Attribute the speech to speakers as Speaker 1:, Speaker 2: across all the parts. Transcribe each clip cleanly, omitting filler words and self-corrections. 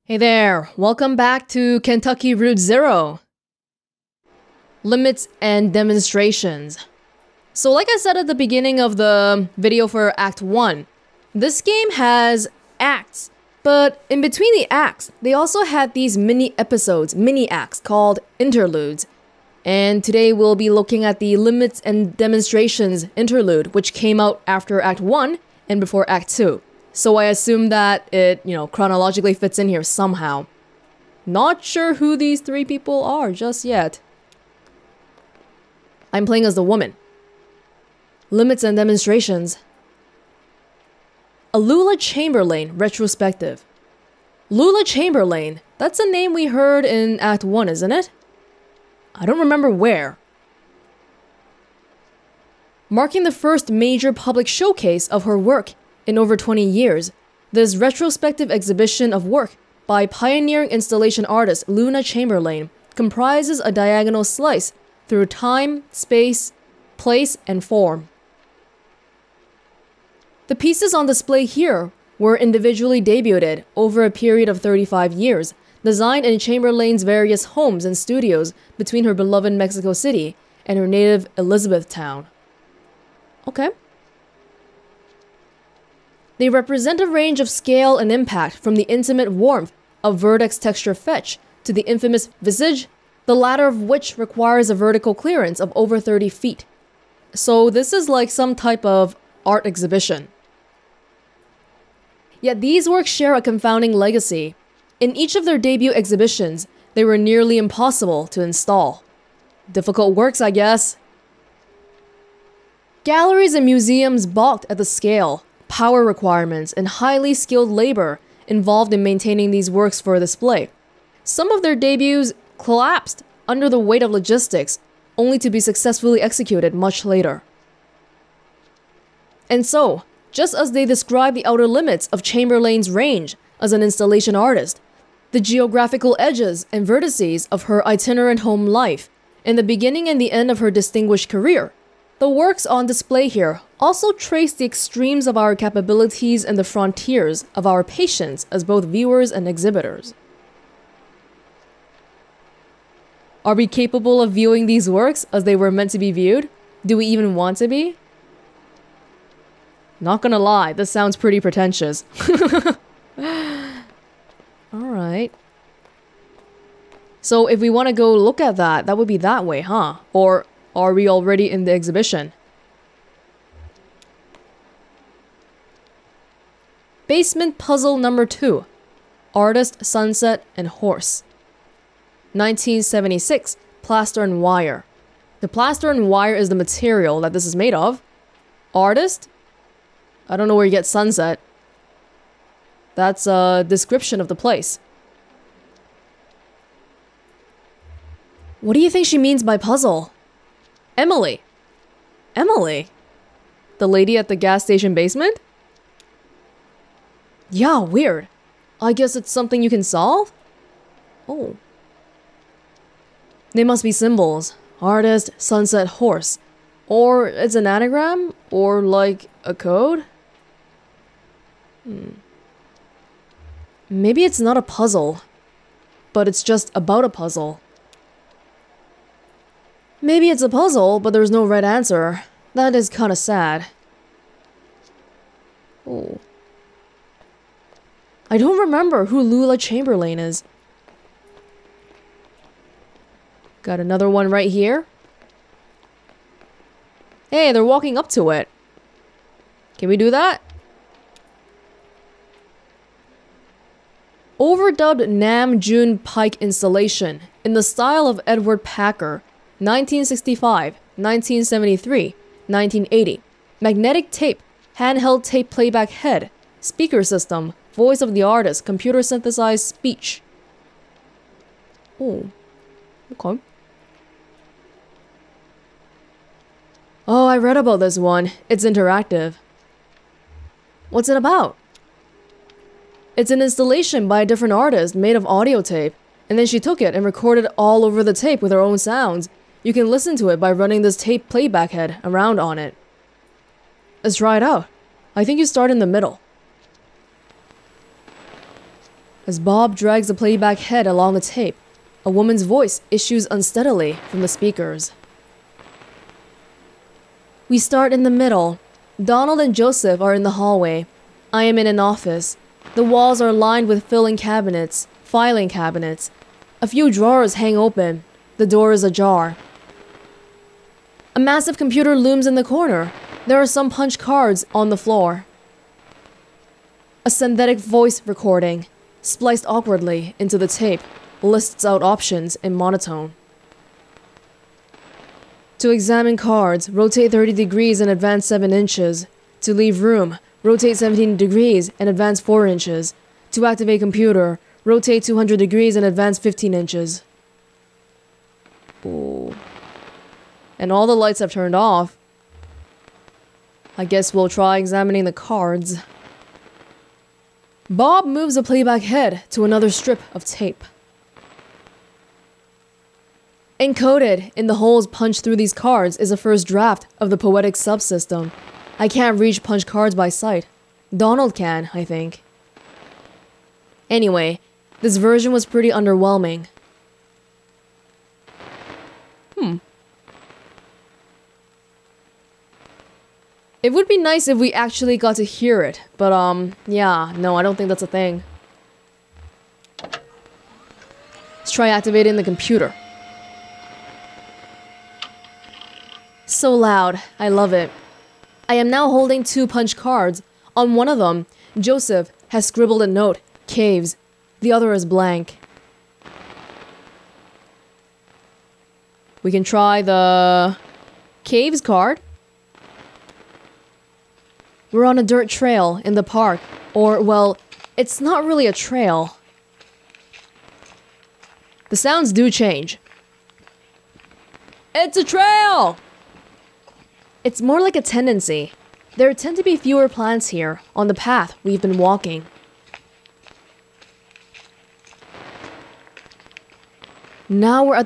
Speaker 1: Hey there, welcome back to Kentucky Route Zero. Limits and demonstrations. So like I said at the beginning of the video for Act 1, this game has acts, but in between the acts, they also had these mini episodes, mini acts called interludes. And today we'll be looking at the Limits and Demonstrations interlude, which came out after Act 1 and before Act 2. So I assume that it, chronologically fits in here somehow. Not sure who these three people are just yet. I'm playing as the woman. Limits and Demonstrations. A Lula Chamberlain retrospective. Lula Chamberlain, that's a name we heard in Act 1, isn't it? I don't remember where. Marking the first major public showcase of her work in over 20 years, this retrospective exhibition of work by pioneering installation artist Lula Chamberlain comprises a diagonal slice through time, space, place, and form. The pieces on display here were individually debuted over a period of 35 years, designed in Chamberlain's various homes and studios between her beloved Mexico City and her native Elizabethtown. Okay. They represent a range of scale and impact, from the intimate warmth of vertex texture fetch to the infamous visage, the latter of which requires a vertical clearance of over 30 feet. So this is like some type of art exhibition. Yet these works share a confounding legacy. In each of their debut exhibitions, they were nearly impossible to install. Difficult works, I guess. Galleries and museums balked at the scale, power requirements, and highly skilled labor involved in maintaining these works for display. Some of their debuts collapsed under the weight of logistics, only to be successfully executed much later. And so, just as they describe the outer limits of Chamberlain's range as an installation artist, the geographical edges and vertices of her itinerant home life, and the beginning and the end of her distinguished career, the works on display here also trace the extremes of our capabilities and the frontiers of our patience as both viewers and exhibitors. Are we capable of viewing these works as they were meant to be viewed? Do we even want to be? Not gonna lie, this sounds pretty pretentious. Alright. So if we want to go look at that, that would be that way, huh? Or are we already in the exhibition? Basement Puzzle Number 2. Artist, Sunset, and Horse. 1976. Plaster and Wire. The plaster and wire is the material that this is made of. Artist? I don't know where you get sunset. That's a description of the place. What do you think she means by puzzle? Emily. Emily? The lady at the gas station basement? Yeah, weird. I guess it's something you can solve? Oh. They must be symbols. Artist, sunset, horse. Or it's an anagram? Or like a code? Maybe it's not a puzzle, but it's just about a puzzle. Maybe it's a puzzle, but there's no right answer. That is kinda sad. Oh. I don't remember who Lula Chamberlain is. Got another one right here. Hey, they're walking up to it. Can we do that? Overdubbed Nam June Pike installation in the style of Edward Packer. 1965, 1973, 1980. Magnetic tape, handheld tape playback head, speaker system, voice of the artist, computer synthesized speech. Oh, okay. Oh, I read about this one. It's interactive. What's it about? It's an installation by a different artist made of audio tape, and then she took it and recorded all over the tape with her own sounds. You can listen to it by running this tape playback head around on it. Let's try it out. I think you start in the middle. As Bob drags the playback head along the tape, a woman's voice issues unsteadily from the speakers. We start in the middle. Donald and Joseph are in the hallway. I am in an office. The walls are lined with filing cabinets. A few drawers hang open. The door is ajar. A massive computer looms in the corner. There are some punch cards on the floor. A synthetic voice recording, spliced awkwardly into the tape, lists out options in monotone. To examine cards, rotate 30 degrees and advance 7 inches. To leave room, rotate 17 degrees and advance 4 inches. To activate computer, rotate 200 degrees and advance 15 inches. Ooh. And all the lights have turned off. I guess we'll try examining the cards. Bob moves the playback head to another strip of tape. Encoded in the holes punched through these cards is a first draft of the poetic subsystem. I can't reach punch cards by sight. Donald can, I think. Anyway, this version was pretty underwhelming. It would be nice if we actually got to hear it, but yeah, no, I don't think that's a thing. Let's try activating the computer. So loud, I love it. I am now holding 2 punch cards. On one of them, Joseph has scribbled a note, caves. The other is blank. We can try the caves card. We're on a dirt trail in the park. Or, well, it's not really a trail. The sounds do change. It's a trail! It's more like a tendency. There tend to be fewer plants here, on the path we've been walking. Now we're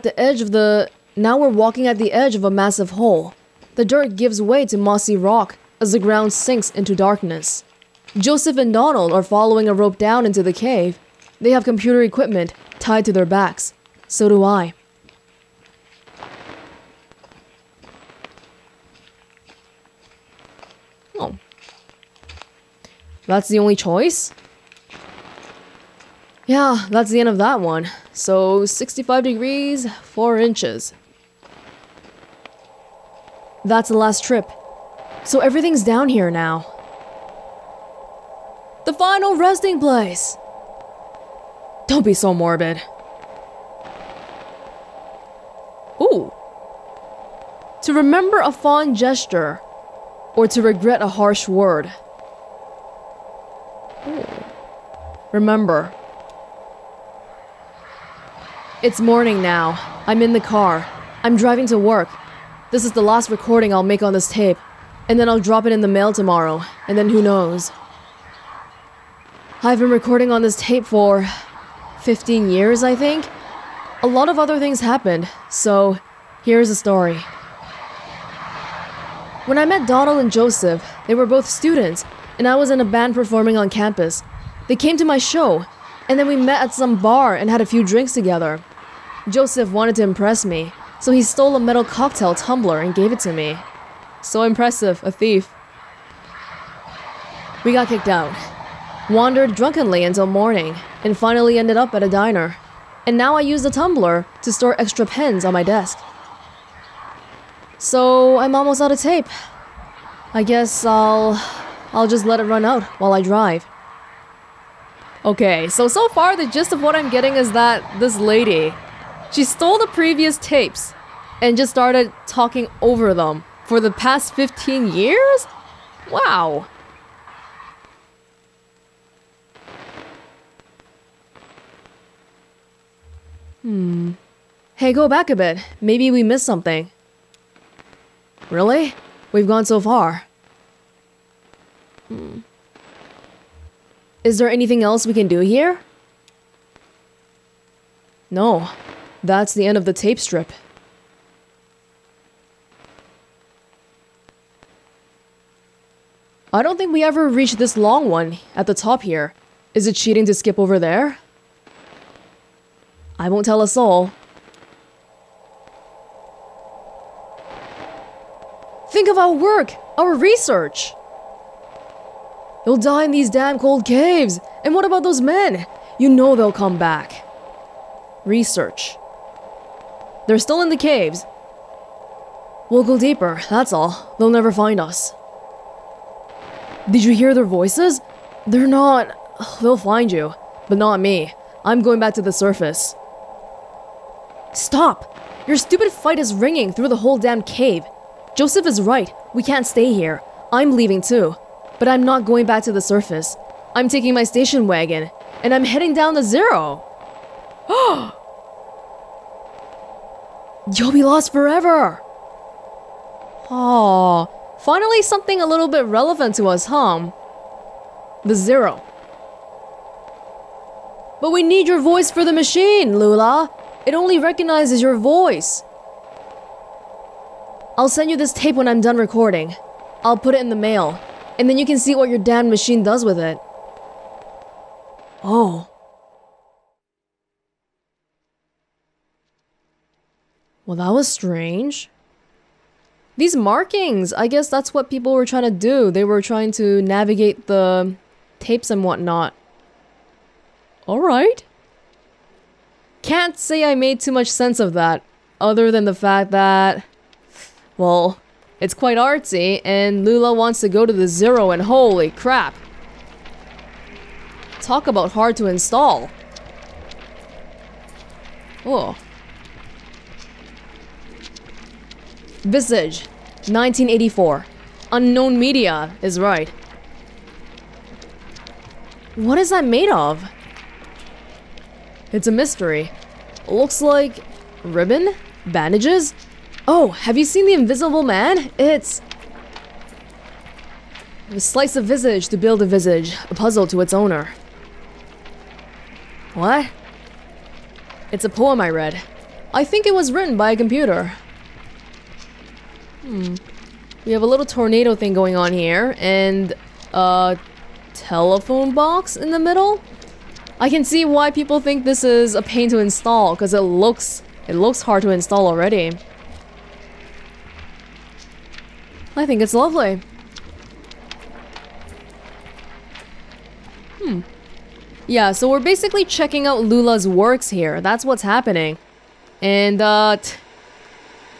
Speaker 1: walking at the edge of a massive hole. The dirt gives way to mossy rock as the ground sinks into darkness. Joseph and Donald are following a rope down into the cave. They have computer equipment tied to their backs. So do I. Oh. That's the only choice? Yeah, that's the end of that one. So, 65 degrees, 4 inches. That's the last trip. So everything's down here now. The final resting place! Don't be so morbid. Ooh. To remember a fond gesture, or to regret a harsh word. Ooh. Remember. It's morning now. I'm in the car. I'm driving to work. This is the last recording I'll make on this tape. And then I'll drop it in the mail tomorrow. And then who knows? I've been recording on this tape for 15 years, I think. A lot of other things happened, so here's the story. When I met Donald and Joseph, they were both students, and I was in a band performing on campus. They came to my show, and then we met at some bar and had a few drinks together. Joseph wanted to impress me, so he stole a metal cocktail tumbler and gave it to me. So impressive, a thief. We got kicked out, wandered drunkenly until morning, and finally ended up at a diner. And now I use the tumbler to store extra pens on my desk. So I'm almost out of tape. I guess I'll just let it run out while I drive. Okay, so far the gist of what I'm getting is that this lady, she stole the previous tapes and just started talking over them for the past 15 years? Wow. Hey, go back a bit. Maybe we missed something. Really? We've gone so far. Is there anything else we can do here? No. That's the end of the tape strip. I don't think we ever reached this long one at the top here. Is it cheating to skip over there? I won't tell a soul. Think of our work, our research. You'll die in these damn cold caves. And what about those men? You know they'll come back. Research. They're still in the caves. We'll go deeper, that's all. They'll never find us. Did you hear their voices? They're not... They'll find you, but not me. I'm going back to the surface. Stop! Your stupid fight is ringing through the whole damn cave. Joseph is right. We can't stay here. I'm leaving too. But I'm not going back to the surface. I'm taking my station wagon, and I'm heading down to zero. You'll be lost forever. Oh, finally something a little bit relevant to us, huh? The zero. But we need your voice for the machine, Lula. It only recognizes your voice. I'll send you this tape when I'm done recording. I'll put it in the mail, and then you can see what your damn machine does with it. Oh. Well, that was strange. These markings, I guess that's what people were trying to do. They were trying to navigate the tapes and whatnot. Alright. Can't say I made too much sense of that, other than the fact that, well, it's quite artsy, and Lula wants to go to the zero, and holy crap. Talk about hard to install. Oh. Visage, 1984. Unknown media is right. What is that made of? It's a mystery. Looks like ribbon? Bandages? Oh, have you seen The Invisible Man? It's a slice of visage to build a visage, a puzzle to its owner. What? It's a poem I read. I think it was written by a computer. We have a little tornado thing going on here, and a telephone box in the middle? I can see why people think this is a pain to install, because it looks hard to install already. I think it's lovely. Yeah, so we're basically checking out Lula's works here. That's what's happening. And,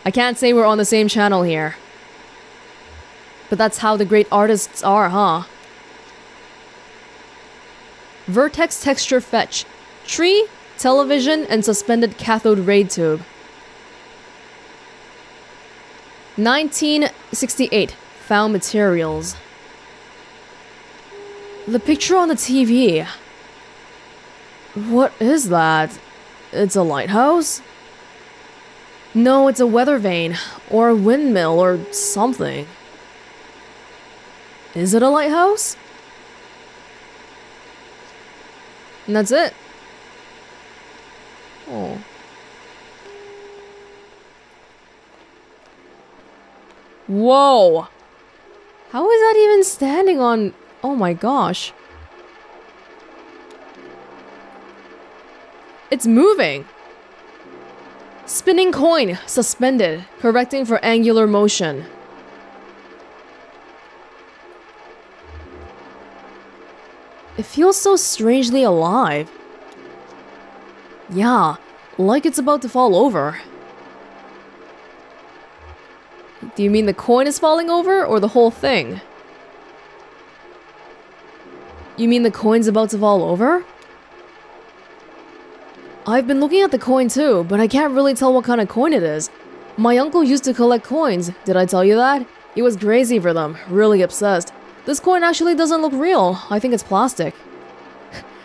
Speaker 1: I can't say we're on the same channel here. But that's how the great artists are, huh? Vertex texture fetch. Tree, television, and suspended cathode ray tube. 1968. Found materials. The picture on the TV. What is that? It's a lighthouse? No, it's a weather vane, or a windmill, or something. Is it a lighthouse? And that's it. Oh. Whoa! How is that even standing on... Oh my gosh. It's moving! Spinning coin, suspended, correcting for angular motion. It feels so strangely alive. Yeah, like it's about to fall over. Do you mean the coin is falling over, or the whole thing? You mean the coin's about to fall over? I've been looking at the coin too, but I can't really tell what kind of coin it is. My uncle used to collect coins, did I tell you that? He was crazy for them, really obsessed. This coin actually doesn't look real, I think it's plastic.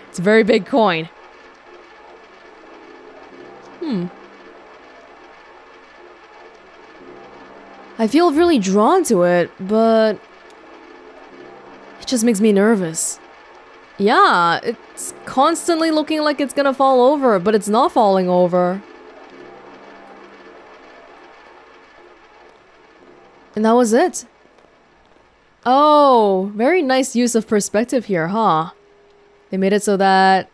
Speaker 1: It's a very big coin. I feel really drawn to it, but... it just makes me nervous. Yeah, it's constantly looking like it's gonna fall over, but it's not falling over. And that was it. Oh, very nice use of perspective here, huh? They made it so that...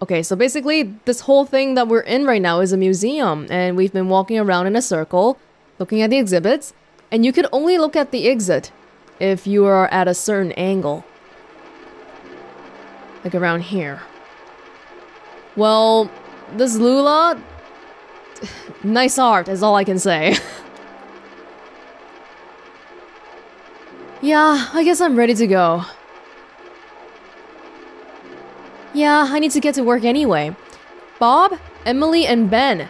Speaker 1: Okay, so basically, this whole thing that we're in right now is a museum, and we've been walking around in a circle, looking at the exhibits, and you can only look at the exit if you are at a certain angle. Like around here. Well, this Lula... nice art is all I can say. Yeah, I guess I'm ready to go. Yeah, I need to get to work anyway. Bob, Emily, and Ben.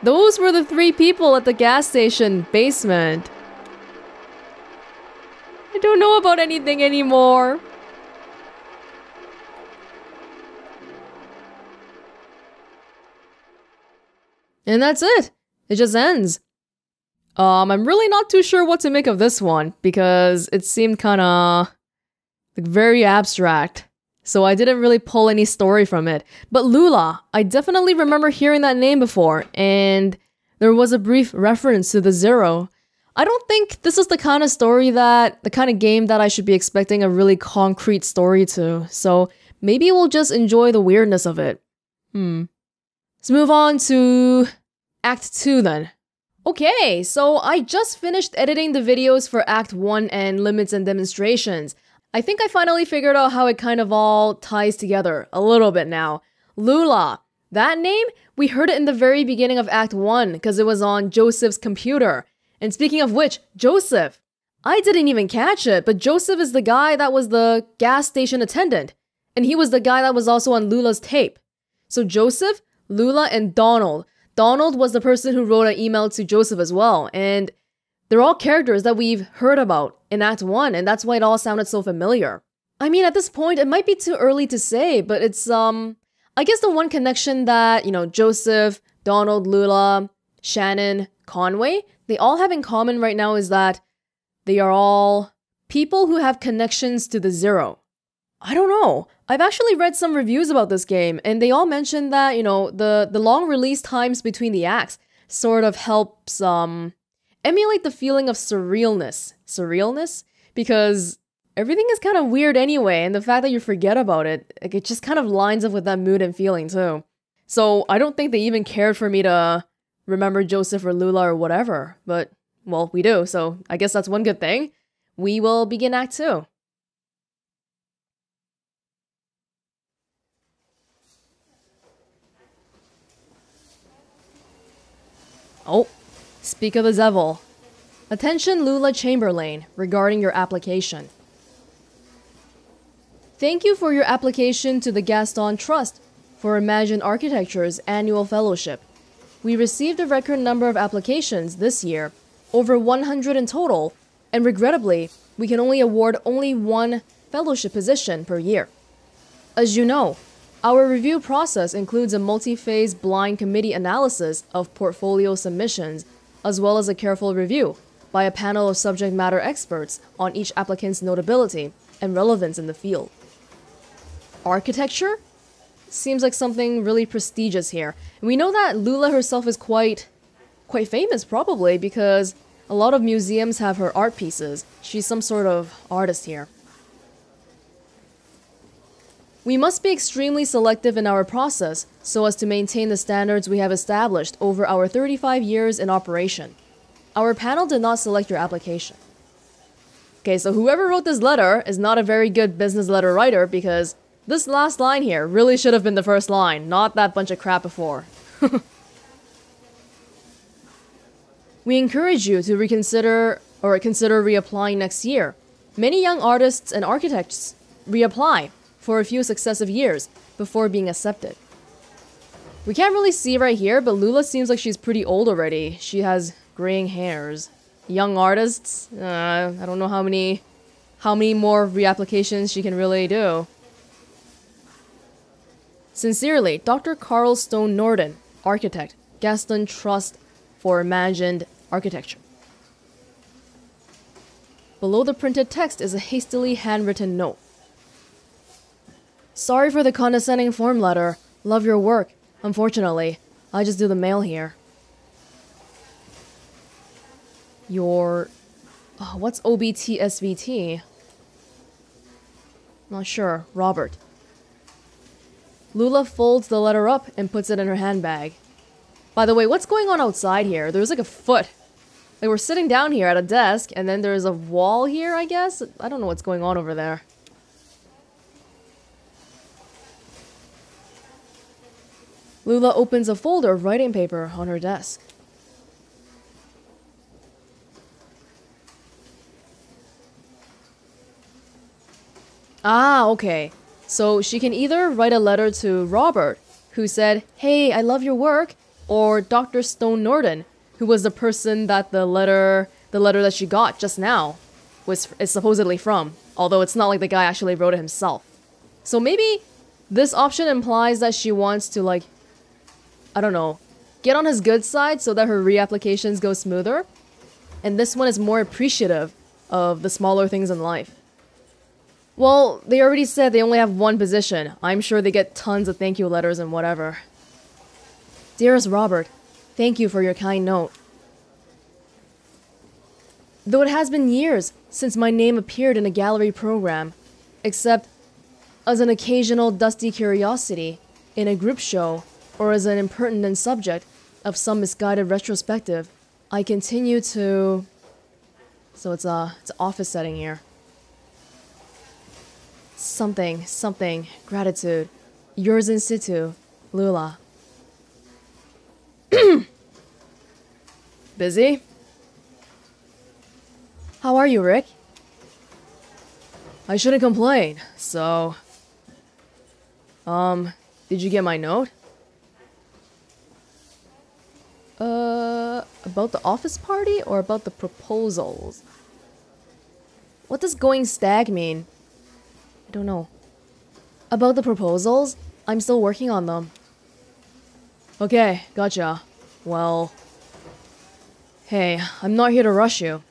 Speaker 1: Those were the 3 people at the gas station basement. I don't know about anything anymore. And that's it. It just ends. I'm really not too sure what to make of this one because it seemed kinda like very abstract. So I didn't really pull any story from it. But Lula, I definitely remember hearing that name before, and there was a brief reference to the zero. I don't think this is the kind of game that I should be expecting a really concrete story to. So maybe we'll just enjoy the weirdness of it. Let's move on to Act 2 then. Okay, so I just finished editing the videos for Act 1 and Limits and Demonstrations. I think I finally figured out how it kind of all ties together a little bit now. Lula. That name, we heard it in the very beginning of Act 1 because it was on Joseph's computer. And speaking of which, Joseph. I didn't even catch it, but Joseph is the guy that was the gas station attendant. And he was the guy that was also on Lula's tape. So Joseph, Lula, and Donald. Donald was the person who wrote an email to Joseph as well. And they're all characters that we've heard about in Act 1, and that's why it all sounded so familiar. I mean, at this point, it might be too early to say, but it's, I guess the one connection that, Joseph, Donald, Lula, Shannon, Conway, they all have in common right now is that they are all people who have connections to the zero. I don't know. I've actually read some reviews about this game, and they all mentioned that, the long release times between the acts sort of helps, emulate the feeling of surrealness. Surrealness? Because everything is kind of weird anyway, and the fact that you forget about it, it just kind of lines up with that mood and feeling too. So I don't think they even cared for me to remember Joseph or Lula or whatever, but, well, we do, so I guess that's one good thing. We will begin Act 2. Oh. Speak of the devil. Attention Lula Chamberlain, regarding your application. Thank you for your application to the Gaston Trust for Imagined Architecture's annual fellowship. We received a record number of applications this year, over 100 in total, and regrettably, we can only award only 1 fellowship position per year. As you know, our review process includes a multi-phase blind committee analysis of portfolio submissions, as well as a careful review by a panel of subject matter experts on each applicant's notability and relevance in the field. Architecture? Seems like something really prestigious here. And we know that Lula herself is quite famous probably because a lot of museums have her art pieces. She's some sort of artist here. We must be extremely selective in our process so as to maintain the standards we have established over our 35 years in operation. Our panel did not select your application. Okay, so whoever wrote this letter is not a very good business letter writer because this last line here really should have been the first line, not that bunch of crap before. We encourage you to consider reapplying next year. Many young artists and architects reapply for a few successive years before being accepted. We can't really see right here, but Lula seems like she's pretty old already. She has graying hairs. Young artists, I don't know how many more reapplications she can really do. Sincerely, Dr. Carl Stone Norden, architect, Gaston Trust for Imagined Architecture. Below the printed text is a hastily handwritten note. Sorry for the condescending form letter. Love your work. Unfortunately, I just do the mail here. What's OBTSVT? Not sure. Robert. Lula folds the letter up and puts it in her handbag. By the way, what's going on outside here? There's like a foot. Like we're sitting down here at a desk, and then there's a wall here, I guess? I don't know what's going on over there. Lula opens a folder of writing paper on her desk. Ah, okay. So she can either write a letter to Robert, who said, "Hey, I love your work," or Dr. Stone Norton, who was the person that the letter that she got just now is supposedly from, although it's not like the guy actually wrote it himself. So maybe this option implies that she wants to, like, I don't know, get on his good side so that her reapplications go smoother. And this one is more appreciative of the smaller things in life. Well, they already said they only have one position. I'm sure they get tons of thank you letters and whatever. Dearest Robert, thank you for your kind note. Though it has been years since my name appeared in a gallery program, except as an occasional dusty curiosity in a group show or as an impertinent subject of some misguided retrospective, I continue to... So it's an office setting here. Something, gratitude. Yours in situ, Lula. Busy? How are you, Rick? I shouldn't complain, so... did you get my note? About the office party or about the proposals? What does going stag mean? I don't know. About the proposals? I'm still working on them. Okay, gotcha. Well... Hey, I'm not here to rush you.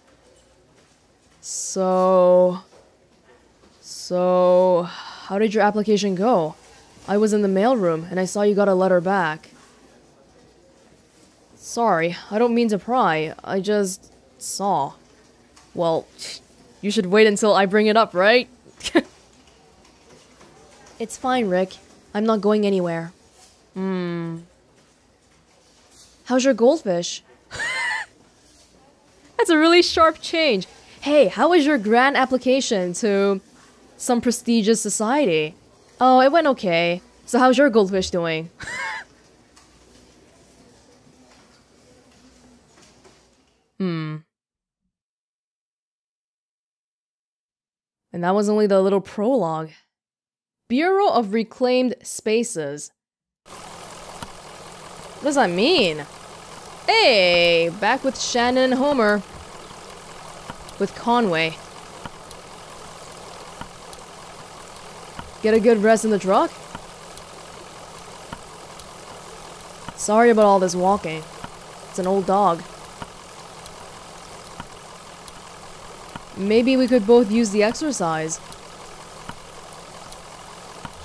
Speaker 1: So, how did your application go? I was in the mailroom and I saw you got a letter back. Sorry, I don't mean to pry. I just saw. Well, you should wait until I bring it up, right? It's fine, Rick. I'm not going anywhere. How's your goldfish? That's a really sharp change. Hey, how was your grant application to some prestigious society? Oh, it went okay. So how's your goldfish doing? And that was only the little prologue. Bureau of Reclaimed Spaces. What does that mean? Hey, back with Shannon and Homer. With Conway. Get a good rest in the truck? Sorry about all this walking. It's an old dog. Maybe we could both use the exercise.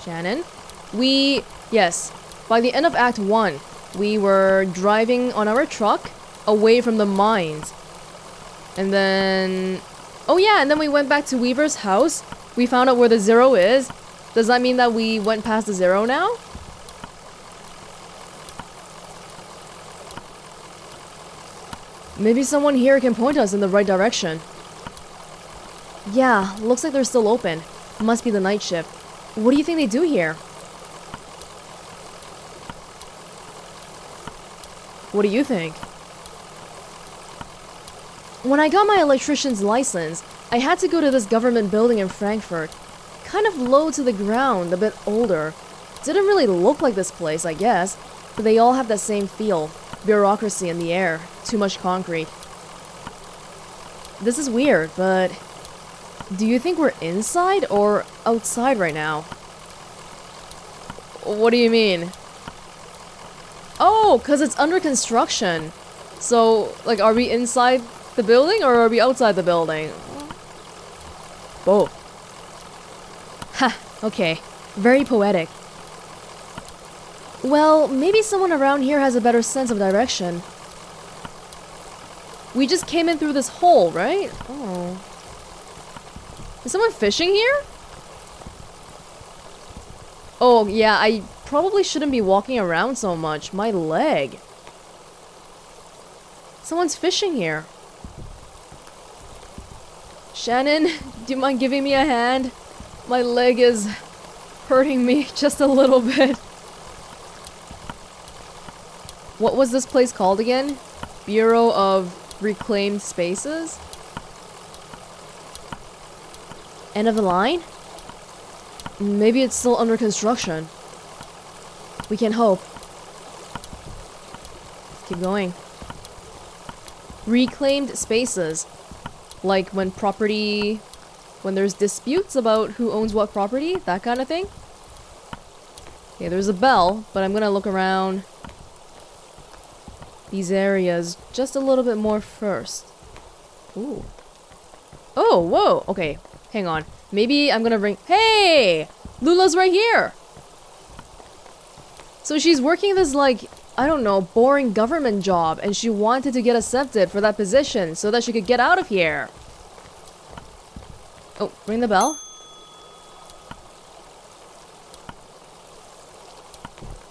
Speaker 1: Shannon? Yes. By the end of Act 1, we were driving on our truck away from the mines. And then... Oh yeah, and then we went back to Weaver's house. We found out where the zero is. Does that mean that we went past the zero now? Maybe someone here can point us in the right direction. Yeah, looks like they're still open. Must be the night shift. What do you think they do here? What do you think? When I got my electrician's license, I had to go to this government building in Frankfurt. Kind of low to the ground, a bit older. Didn't really look like this place, I guess, but they all have that same feel. Bureaucracy in the air. Too much concrete. This is weird, but... Do you think we're inside or outside right now? What do you mean? Oh, because it's under construction. So, like, are we inside the building or are we outside the building? Both. Ha, okay. Very poetic. Well, maybe someone around here has a better sense of direction. We just came in through this hole, right? Oh. Is someone fishing here? Oh, yeah, probably shouldn't be walking around so much. My leg. Someone's fishing here. Shannon, do you mind giving me a hand? My leg is hurting me just a little bit. What was this place called again? Bureau of Reclaimed Spaces? End of the line? Maybe it's still under construction. We can hope. Keep going. Reclaimed spaces. Like when property... when there's disputes about who owns what property, that kind of thing. Okay, there's a bell, but I'm gonna look around these areas just a little bit more first. Ooh. Oh, whoa! Okay, hang on. Maybe I'm gonna ring... Hey! Lula's right here! So she's working this, like, I don't know, boring government job, and she wanted to get accepted for that position so that she could get out of here. Oh, ring the bell.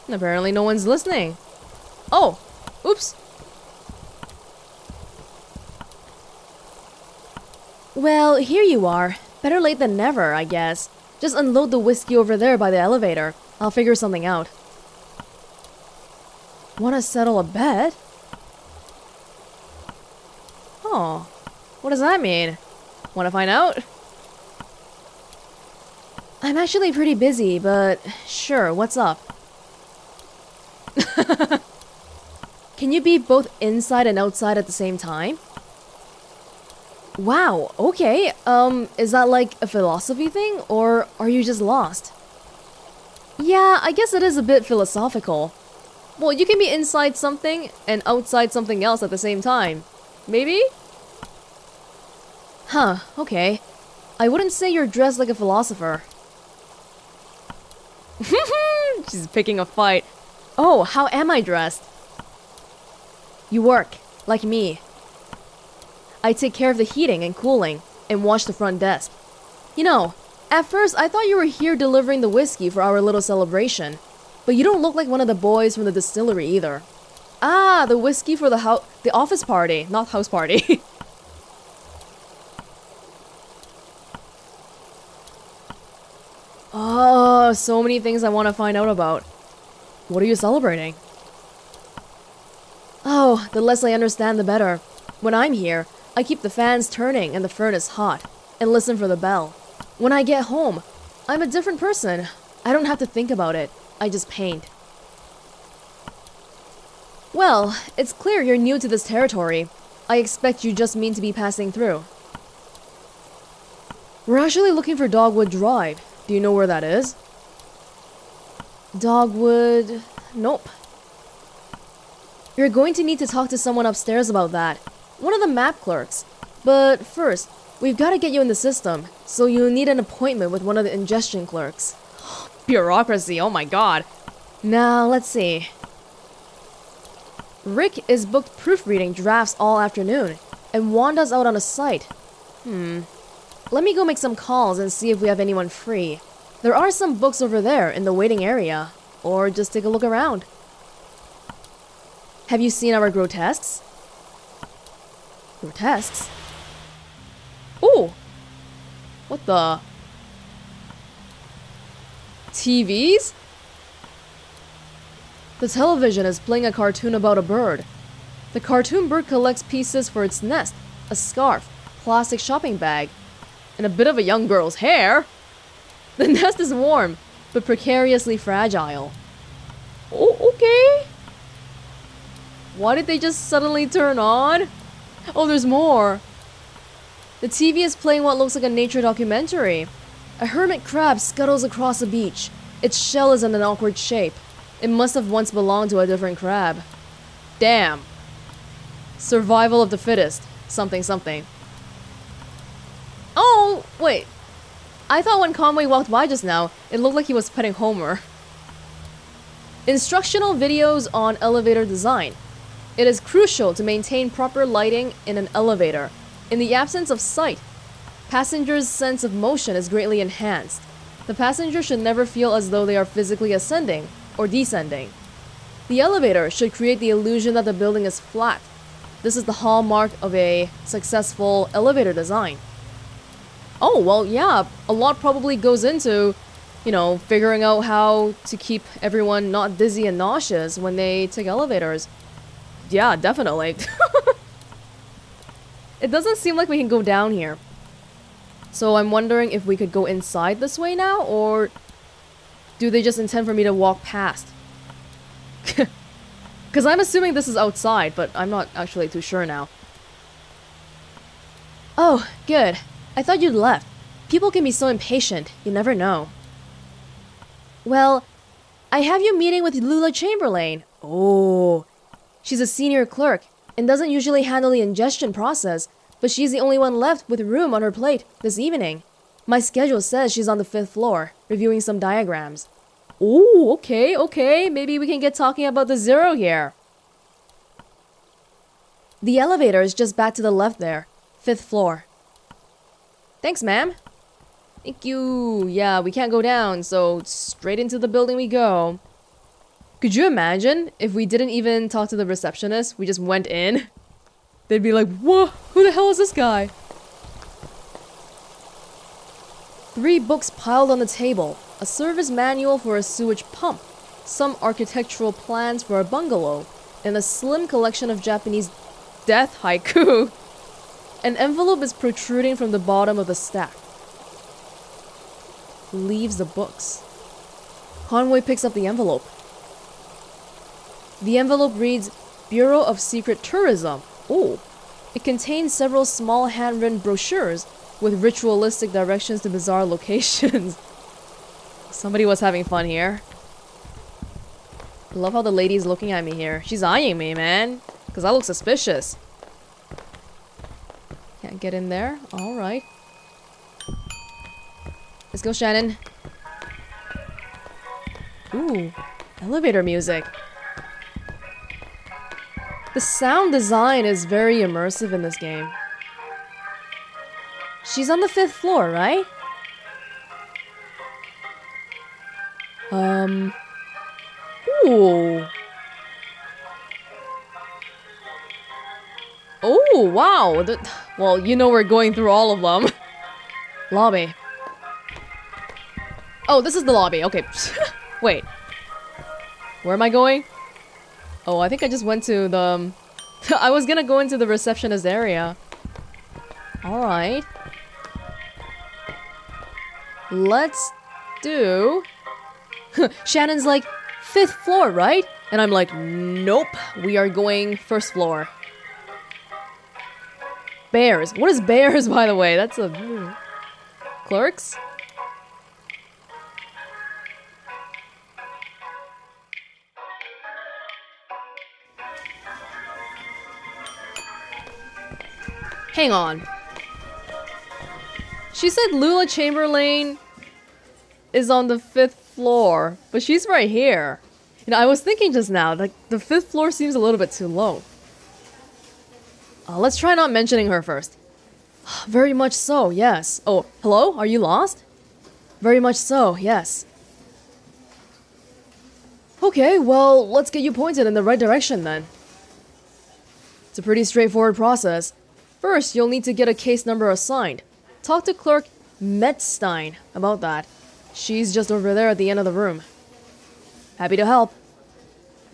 Speaker 1: And apparently no one's listening. Oh! Oops! Well, here you are. Better late than never, I guess. Just unload the whiskey over there by the elevator. I'll figure something out. Wanna settle a bet? Oh, what does that mean? Wanna find out? I'm actually pretty busy, but sure, what's up? Can you be both inside and outside at the same time? Wow, okay. Is that like a philosophy thing, or are you just lost? Yeah, I guess it is a bit philosophical. Well, you can be inside something and outside something else at the same time. Maybe? Huh, okay. I wouldn't say you're dressed like a philosopher. She's picking a fight. Oh, how am I dressed? You work, like me. I take care of the heating and cooling, and wash the front desk. You know, at first I thought you were here delivering the whiskey for our little celebration. But you don't look like one of the boys from the distillery either. Ah, the whiskey for the office party, not house party. Oh, so many things I want to find out about. What are you celebrating? Oh, the less I understand, the better. When I'm here, I keep the fans turning and the furnace hot, and listen for the bell. When I get home, I'm a different person. I don't have to think about it. I just paint. Well, it's clear you're new to this territory. I expect you just mean to be passing through. We're actually looking for Dogwood Drive. Do you know where that is? Dogwood... Nope. You're going to need to talk to someone upstairs about that. One of the map clerks. But first, we've got to get you in the system, so you'll need an appointment with one of the ingestion clerks. Bureaucracy, oh my god. Now, let's see. Rick is booked proofreading drafts all afternoon, and Wanda's out on a site. Let me go make some calls and see if we have anyone free. There are some books over there in the waiting area, or just take a look around. Have you seen our grotesques? Grotesques? Ooh! What the... TVs? The television is playing a cartoon about a bird. The cartoon bird collects pieces for its nest, a scarf, plastic shopping bag, and a bit of a young girl's hair. The nest is warm, but precariously fragile. Oh, okay. Why did they just suddenly turn on? Oh, there's more. The TV is playing what looks like a nature documentary. A hermit crab scuttles across a beach. Its shell is in an awkward shape. It must have once belonged to a different crab. Damn. Survival of the fittest. Something something. Oh, wait. I thought when Conway walked by just now, it looked like he was petting Homer. Instructional videos on elevator design. It is crucial to maintain proper lighting in an elevator. In the absence of sight, passengers' sense of motion is greatly enhanced. The passenger should never feel as though they are physically ascending, or descending. The elevator should create the illusion that the building is flat. This is the hallmark of a successful elevator design. Oh, well, yeah, a lot probably goes into, you know, figuring out how to keep everyone not dizzy and nauseous when they take elevators. Yeah, definitely. It doesn't seem like we can go down here. So I'm wondering if we could go inside this way now, or do they just intend for me to walk past? Because I'm assuming this is outside, but I'm not actually too sure now. Oh, good. I thought you'd left. People can be so impatient, you never know. Well, I have you meeting with Lula Chamberlain. Oh, she's a senior clerk and doesn't usually handle the ingestion process, but she's the only one left with room on her plate this evening. My schedule says she's on the 5th floor, reviewing some diagrams. Oh, okay. Maybe we can get talking about the zero here. The elevator is just back to the left there. 5th floor. Thanks, ma'am. Thank you. Yeah, we can't go down, so straight into the building we go. Could you imagine if we didn't even talk to the receptionist? We just went in. They'd be like, whoa, who the hell is this guy? 3 books piled on the table. A service manual for a sewage pump. Some architectural plans for a bungalow. And a slim collection of Japanese death haiku. An envelope is protruding from the bottom of the stack. Leaves the books. Conway picks up the envelope. The envelope reads, Bureau of Secret Tourism. Oh, it contains several small handwritten brochures with ritualistic directions to bizarre locations. Somebody was having fun here. I love how the lady's looking at me here. She's eyeing me, man. Because I look suspicious. Can't get in there. Alright. Let's go, Shannon. Ooh, elevator music. The sound design is very immersive in this game. She's on the 5th floor, right? Ooh. Oh, wow. Well, you know we're going through all of them. Lobby. Oh, this is the lobby. Okay. Wait. Where am I going? Oh, I think I just went to the... I was gonna go into the receptionist area. Alright. Let's do... Shannon's like, 5th floor, right? And I'm like, nope. We are going 1st floor. Bears. What is bears, by the way? That's a... Clerks? Hang on. She said Lula Chamberlain is on the 5th floor, but she's right here. You know, I was thinking just now, like, the 5th floor seems a little bit too low. Let's try not mentioning her first. Very much so, yes. Oh, hello? Are you lost? Very much so, yes. Okay, well, let's get you pointed in the right direction then. It's a pretty straightforward process. First, you'll need to get a case number assigned. Talk to Clerk Metzstein about that. She's just over there at the end of the room. Happy to help.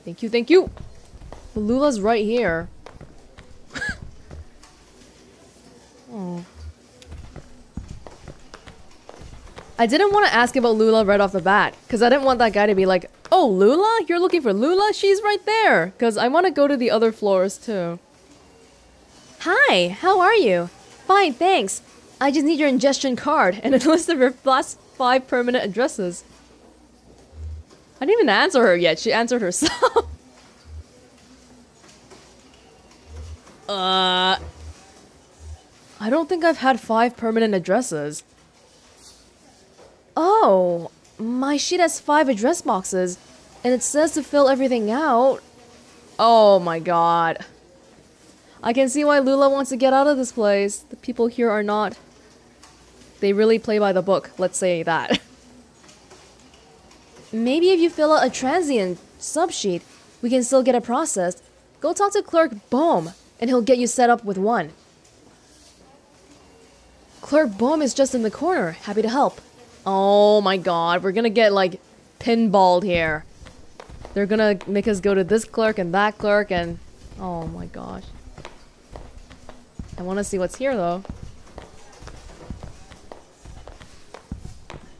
Speaker 1: Thank you, thank you. But Lula's right here. Oh. I didn't want to ask about Lula right off the bat, because I didn't want that guy to be like, oh, Lula? You're looking for Lula? She's right there! Because I want to go to the other floors, too. Hi, how are you? Fine, thanks. I just need your ingestion card and a list of your last 5 permanent addresses. I didn't even answer her yet. She answered herself. I don't think I've had 5 permanent addresses. Oh, my sheet has 5 address boxes, and it says to fill everything out. Oh my god. I can see why Lula wants to get out of this place. The people here are not... They really play by the book, let's say that. maybe if you fill out a transient subsheet, we can still get it processed. Go talk to Clerk Bohm, and he'll get you set up with one. Clerk Bohm is just in the corner. Happy to help. Oh my god, we're gonna get, like, pinballed here. They're gonna make us go to this clerk and that clerk and... Oh my gosh. I wanna see what's here, though.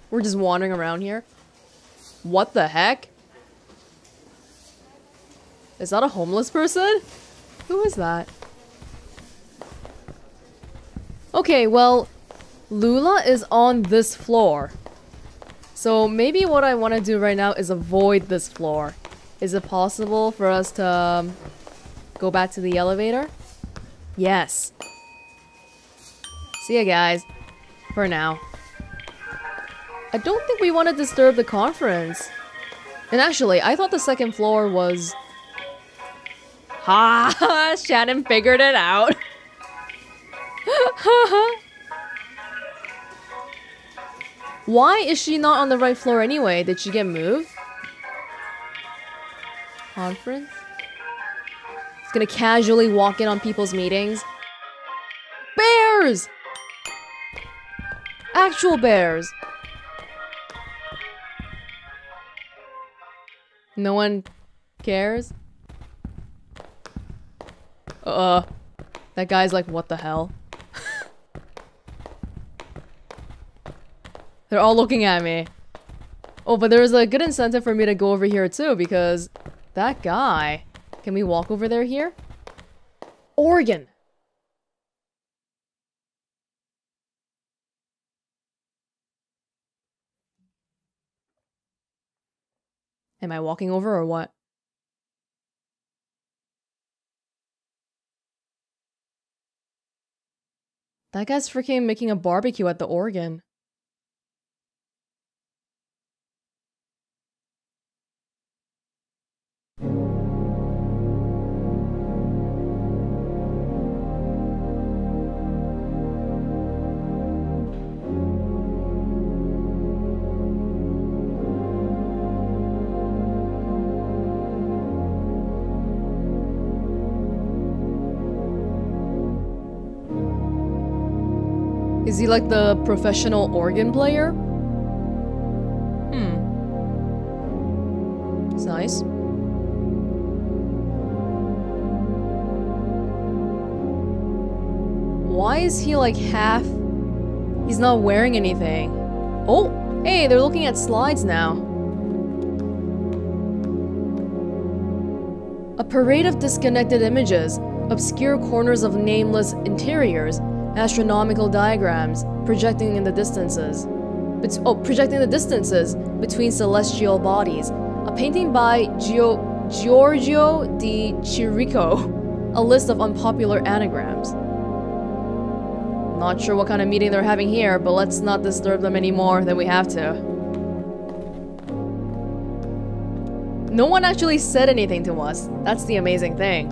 Speaker 1: We're just wandering around here. What the heck? Is that a homeless person? Who is that? Okay, well, Lula is on this floor. So maybe what I want to do right now is avoid this floor. Is it possible for us to go back to the elevator? Yes. See ya, guys. For now. I don't think we want to disturb the conference. And actually, I thought the second floor was... Ha! Shannon figured it out. Why is she not on the right floor anyway? Did she get moved? Conference? It's gonna casually walk in on people's meetings. Bears! Actual bears! No one cares? That guy's like, what the hell? They're all looking at me. Oh, but there's a good incentive for me to go over here too, because that guy... Can we walk over there here? Organ! Am I walking over or what? That guy's freaking making a barbecue at the organ. Is he like the professional organ player? It's nice. Why is he like half... He's not wearing anything. Oh! Hey, they're looking at slides now. A parade of disconnected images, obscure corners of nameless interiors, astronomical diagrams projecting in the distances. Projecting the distances between celestial bodies. A painting by Giorgio di Chirico. A list of unpopular anagrams. Not sure what kind of meeting they're having here, but let's not disturb them any more than we have to. No one actually said anything to us. That's the amazing thing.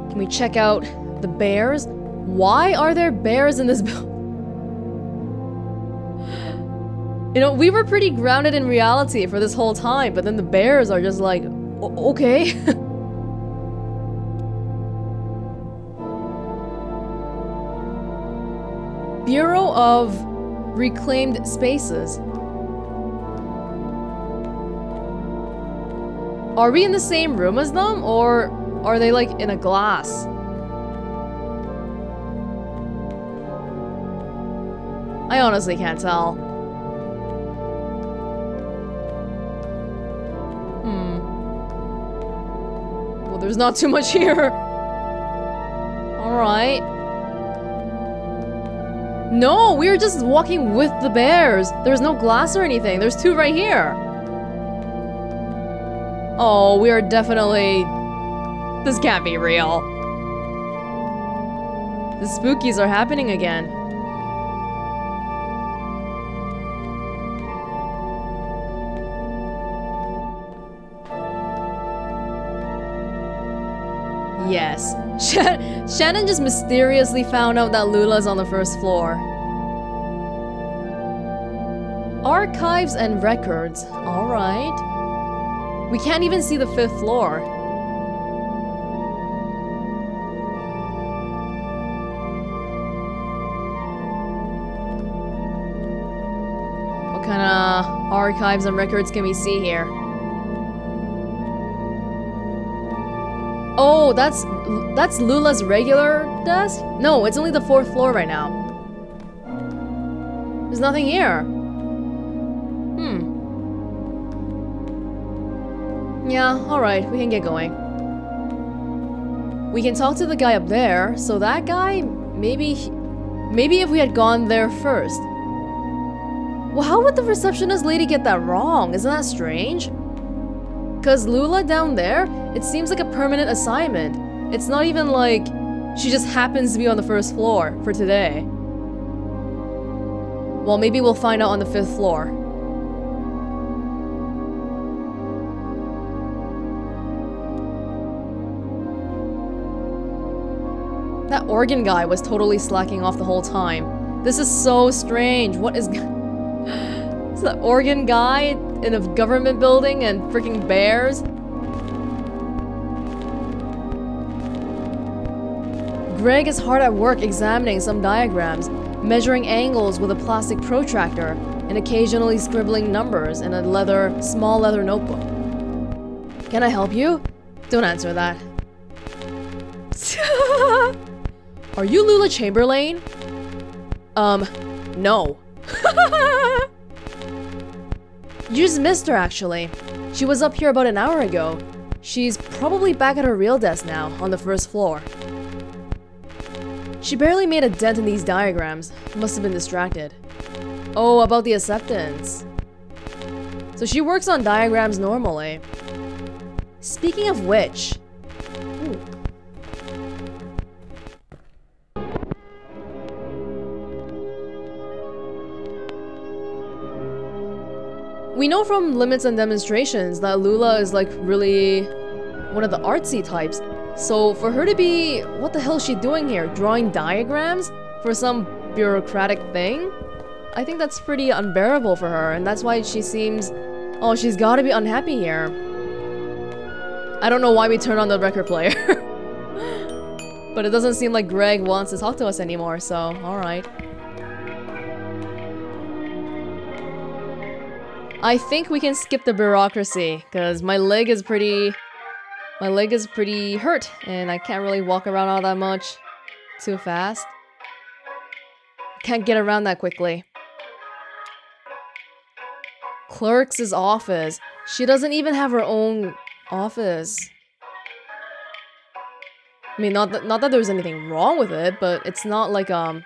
Speaker 1: Can we check out the bears? Why are there bears in this building? You know, we were pretty grounded in reality for this whole time, but then the bears are just like, okay. Bureau of Reclaimed Spaces. Are we in the same room as them, or are they like in a glass? I honestly can't tell. Well, there's not too much here. Alright. No, we were just walking with the bears. There's no glass or anything. There's two right here. Oh, we are definitely... This can't be real. The spookies are happening again. Yes. Shannon just mysteriously found out that Lula's on the first floor. Archives and records. Alright. We can't even see the 5th floor. What kind of archives and records can we see here? Oh, that's Lula's regular desk? No, it's only the 4th floor right now. There's nothing here. Yeah, alright, we can get going. We can talk to the guy up there, so that guy, maybe if we had gone there first. Well, how would the receptionist lady get that wrong? Isn't that strange? Cause Lula down there, it seems like a permanent assignment. It's not even like she just happens to be on the 1st floor for today. Well, maybe we'll find out on the 5th floor. That organ guy was totally slacking off the whole time. This is so strange. What is... Is that organ guy in a government building and freaking bears? Greg is hard at work examining some diagrams, measuring angles with a plastic protractor, and occasionally scribbling numbers in a small leather notebook. Can I help you? Don't answer that. Are you Lula Chamberlain? No. You just missed her, actually. She was up here about an hour ago. She's probably back at her real desk now, on the 1st floor. She barely made a dent in these diagrams. Must have been distracted. Oh, about the acceptance. So she works on diagrams normally. Speaking of which... Ooh. We know from limits and demonstrations that Lula is like really one of the artsy types. So for her to be... What the hell is she doing here? Drawing diagrams? For some bureaucratic thing? I think that's pretty unbearable for her, and that's why she seems... Oh, she's gotta be unhappy here. I don't know why we turned on the record player. But it doesn't seem like Greg wants to talk to us anymore, so alright. I think we can skip the bureaucracy, because my leg is pretty hurt, and I can't really walk around all that much too fast. Can't get around that quickly. Clerk's office. She doesn't even have her own office. I mean, not that there's anything wrong with it, but it's not like, well,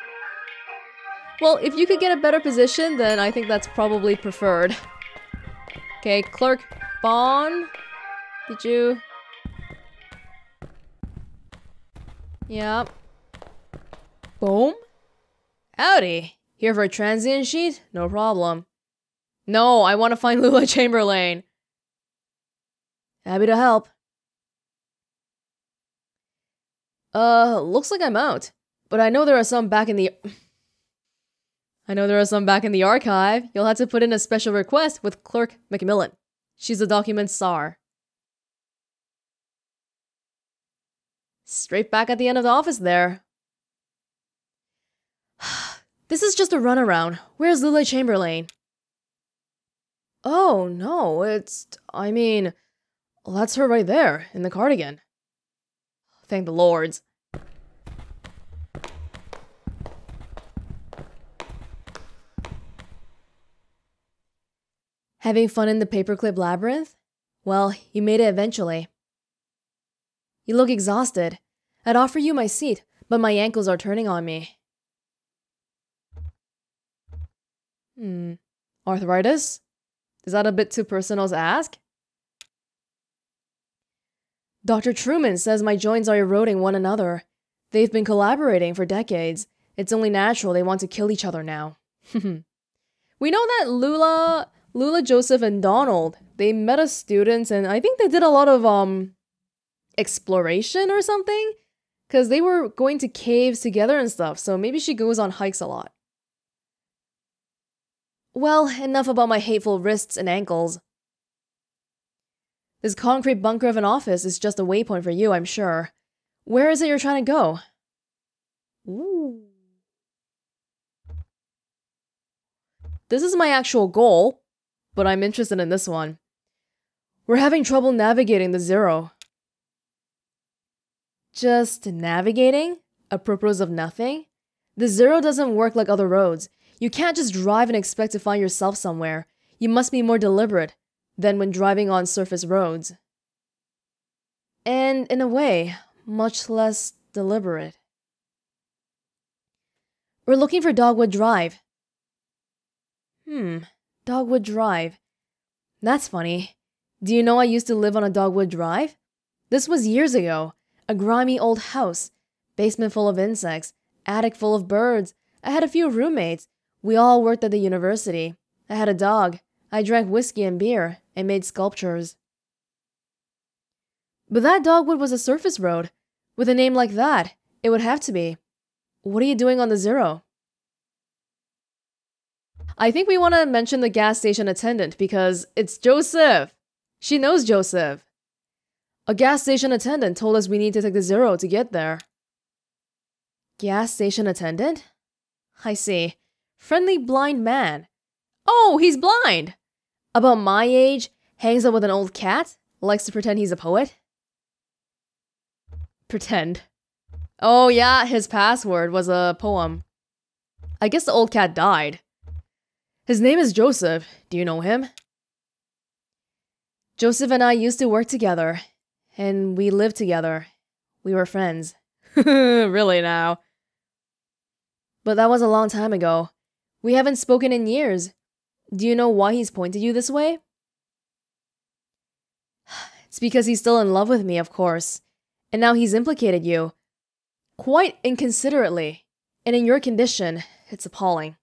Speaker 1: if you could get a better position, then I think that's probably preferred. Okay, Clerk Bond, did you... Yep. Boom. Howdy. Here for a transient sheet? No problem. No, I want to find Lula Chamberlain. Happy to help. Looks like I'm out. But I know there are some back in the... archive. You'll have to put in a special request with Clerk Macmillan. She's the document czar. Straight back at the end of the office there. This is just a runaround. Where's Lula Chamberlain? Oh, no, I mean, that's her right there, in the cardigan. Thank the lords. Having fun in the paperclip labyrinth? Well, you made it eventually. You look exhausted. I'd offer you my seat, but my ankles are turning on me. Arthritis? Is that a bit too personal to ask? Dr. Truman says my joints are eroding one another. They've been collaborating for decades. It's only natural they want to kill each other now. We know that Lula, Joseph, and Donald, they met as students, and I think they did a lot of, exploration or something? Because they were going to caves together and stuff, so maybe she goes on hikes a lot. Well, enough about my hateful wrists and ankles. This concrete bunker of an office is just a waypoint for you, I'm sure. Where is it you're trying to go? Ooh. This is my actual goal, but I'm interested in this one. We're having trouble navigating the zero. Just navigating? Apropos of nothing? The zero doesn't work like other roads. You can't just drive and expect to find yourself somewhere. You must be more deliberate than when driving on surface roads. And in a way, much less deliberate. We're looking for Dogwood Drive. Dogwood Drive. That's funny. Do you know I used to live on a Dogwood Drive? This was years ago. A grimy old house. Basement full of insects. Attic full of birds. I had a few roommates. We all worked at the university. I had a dog. I drank whiskey and beer and made sculptures. But that Dogwood was a surface road. With a name like that, it would have to be. What are you doing on the zero? I think we want to mention the gas station attendant because it's Joseph. She knows Joseph. A gas station attendant told us we need to take the zero to get there. Gas station attendant? I see. Friendly blind man. Oh, he's blind! About my age, hangs out with an old cat, likes to pretend he's a poet. Pretend. Oh yeah, his password was a poem. I guess the old cat died. His name is Joseph. Do you know him? Joseph and I used to work together. And we lived together. We were friends. Really now. But that was a long time ago. We haven't spoken in years. Do you know why he's pointed you this way? It's because he's still in love with me, of course. And now he's implicated you. Quite inconsiderately. And in your condition, it's appalling.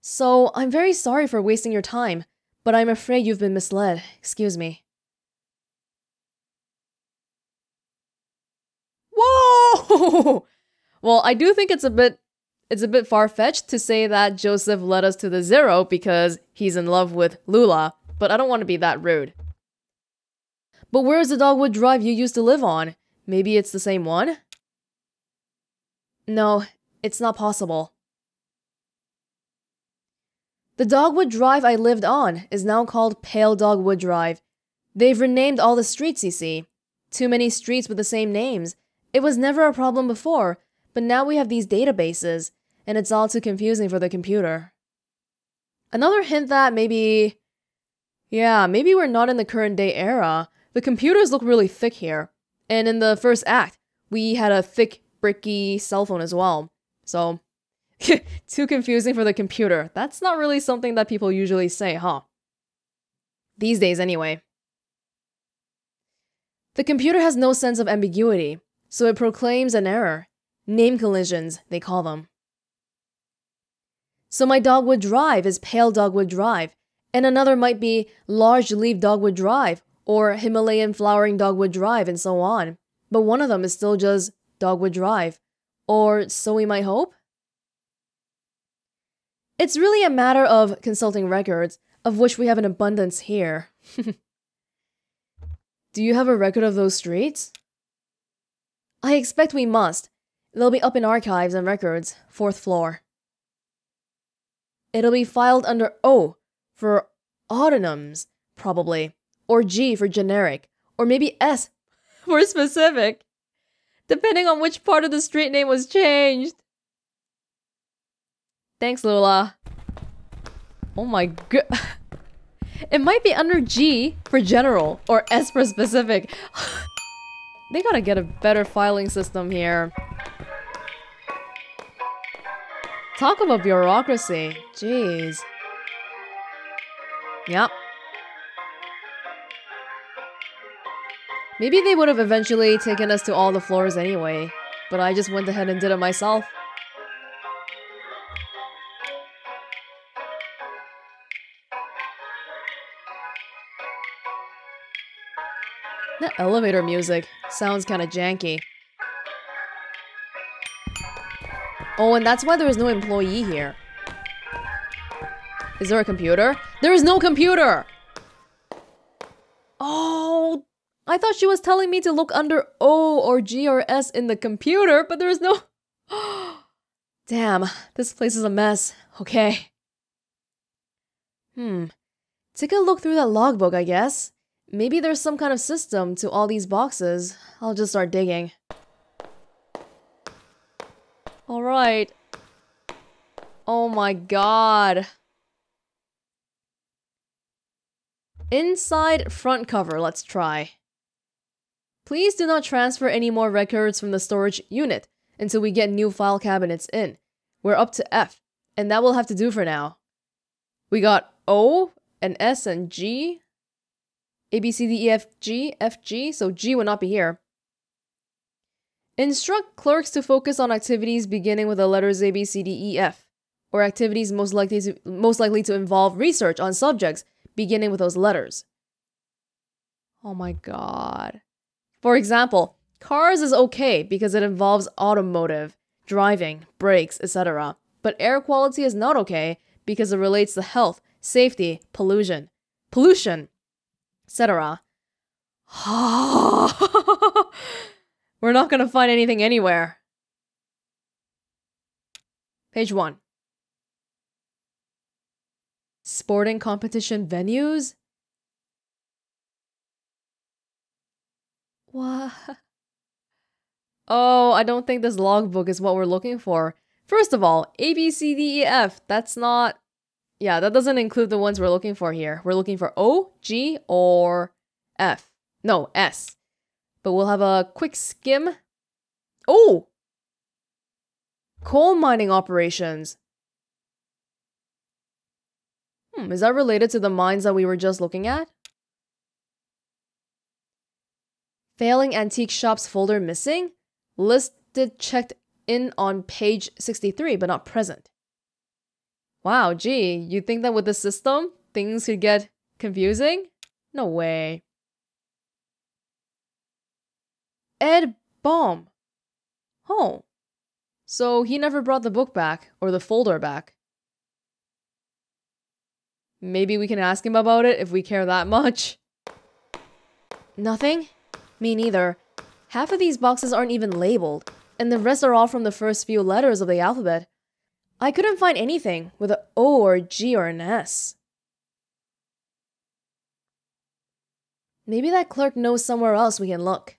Speaker 1: So, I'm very sorry for wasting your time, but I'm afraid you've been misled. Excuse me. Whoa! Well, I do think it's a bit far-fetched to say that Joseph led us to the zero because he's in love with Lula, but I don't want to be that rude. But where's the Dogwood Drive you used to live on? Maybe it's the same one? No, it's not possible. The Dogwood Drive I lived on is now called Pale Dogwood Drive. They've renamed all the streets, you see. Too many streets with the same names. It was never a problem before, but now we have these databases, and it's all too confusing for the computer. Another hint that maybe we're not in the current day era. The computers look really thick here. And in the first act, we had a thick, bricky cell phone as well. So, too confusing for the computer. That's not really something that people usually say, huh? These days, anyway. The computer has no sense of ambiguity, so it proclaims an error. Name collisions, they call them. So my Dogwood Drive is Pale Dogwood Drive, and another might be Large Leaf Dogwood Drive, or Himalayan Flowering Dogwood Drive, and so on. But one of them is still just Dogwood Drive. Or so we might hope? It's really a matter of consulting records, of which we have an abundance here. Do you have a record of those streets? I expect we must. They'll be up in archives and records, 4th floor. It'll be filed under O for autonyms, probably. Or G for generic. Or maybe S for specific. Depending on which part of the street name was changed. Thanks, Lula. Oh my god. It might be under G for general or S for specific. They gotta get a better filing system here. Talk about bureaucracy. Jeez. Yep. Maybe they would have eventually taken us to all the floors anyway, but I just went ahead and did it myself. That elevator music sounds kinda janky. Oh, and that's why there is no employee here. Is there a computer? There is no computer! Oh, I thought she was telling me to look under O or G or S in the computer, but there is no... Damn, this place is a mess. Okay. Take a look through that logbook, I guess. Maybe there's some kind of system to all these boxes. I'll just start digging. Alright. Oh my god. Inside front cover, let's try. Please do not transfer any more records from the storage unit until we get new file cabinets in. We're up to F, and that will have to do for now. We got O and S and G. A, B, C, D, E, F, G, F, G, so G would not be here. Instruct clerks to focus on activities beginning with the letters A, B, C, D, E, F, or activities most likely to involve research on subjects beginning with those letters. Oh my god. For example, cars is okay because it involves automotive, driving, brakes, etc. But air quality is not okay because it relates to health, safety, pollution, etc. We're not gonna find anything anywhere. Page 1. Sporting competition venues? What? Oh, I don't think this logbook is what we're looking for. First of all, A, B, C, D, E, F. That's not... Yeah, that doesn't include the ones we're looking for here. We're looking for O, G, or F. No, S. But we'll have a quick skim. Oh! Coal mining operations. Is that related to the mines that we were just looking at? Failing antique shops folder missing? Listed checked in on page 63, but not present. Wow, gee, you think that with the system, things could get confusing? No way. Ed Baum. Oh. So he never brought the book back, or the folder back. Maybe we can ask him about it if we care that much. Nothing? Me neither. Half of these boxes aren't even labeled, and the rest are all from the first few letters of the alphabet. I couldn't find anything with an O or a G or an S. Maybe that clerk knows somewhere else we can look.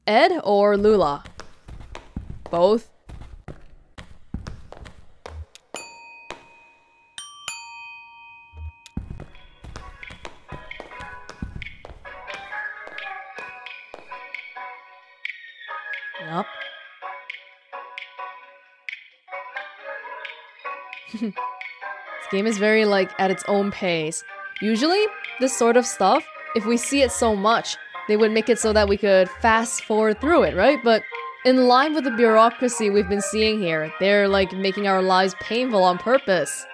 Speaker 1: Ed or Lula? Both? Nope. This game is very, like, at its own pace. Usually, this sort of stuff, if we see it so much, they would make it so that we could fast forward through it, right? But in line with the bureaucracy we've been seeing here, they're, like, making our lives painful on purpose.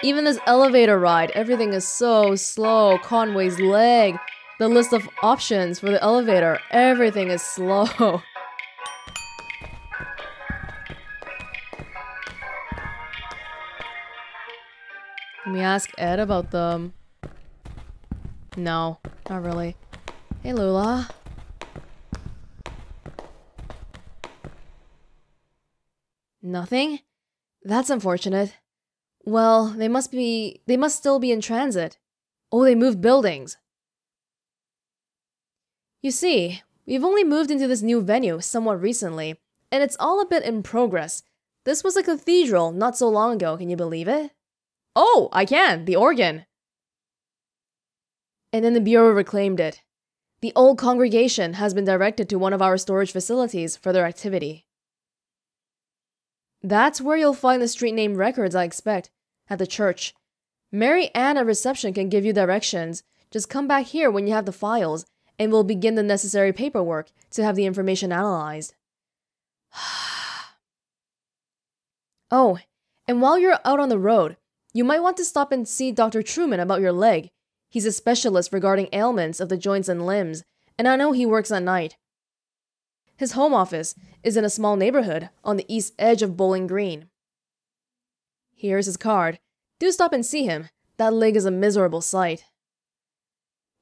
Speaker 1: Even this elevator ride, everything is so slow. Conway's leg, the list of options for the elevator, everything is slow. Can we ask Ed about them? No, not really. Hey, Lula. Nothing? That's unfortunate. Well, they must still be in transit. Oh, they moved buildings. You see, we've only moved into this new venue somewhat recently, and it's all a bit in progress. This was a cathedral not so long ago, can you believe it? Oh, I can! The organ! And then the Bureau reclaimed it. The old congregation has been directed to one of our storage facilities for their activity. That's where you'll find the street name records, I expect, at the church. Mary Ann at reception can give you directions. Just come back here when you have the files, and we'll begin the necessary paperwork to have the information analyzed. Oh, and while you're out on the road, you might want to stop and see Dr. Truman about your leg. He's a specialist regarding ailments of the joints and limbs, and I know he works at night. His home office is in a small neighborhood on the east edge of Bowling Green. Here's his card. Do stop and see him. That leg is a miserable sight.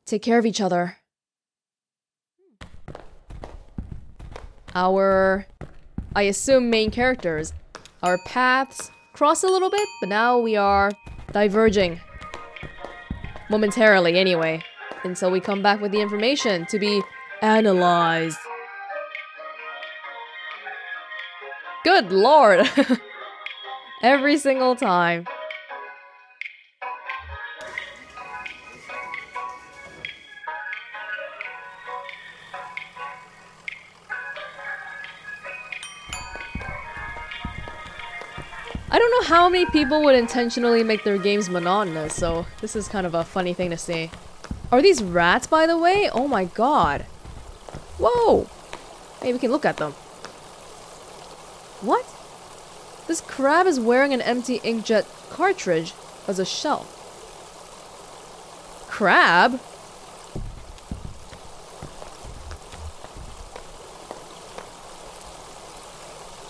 Speaker 1: Take care of each other. Our, I assume, main characters. Our paths cross a little bit, but now we are diverging. Momentarily, anyway. Until we come back with the information to be analyzed. Good lord! Every single time. I don't know how many people would intentionally make their games monotonous, so this is kind of a funny thing to see. Are these rats, by the way? Oh my god. Whoa! Hey, we can look at them. What? This crab is wearing an empty inkjet cartridge as a shell. Crab?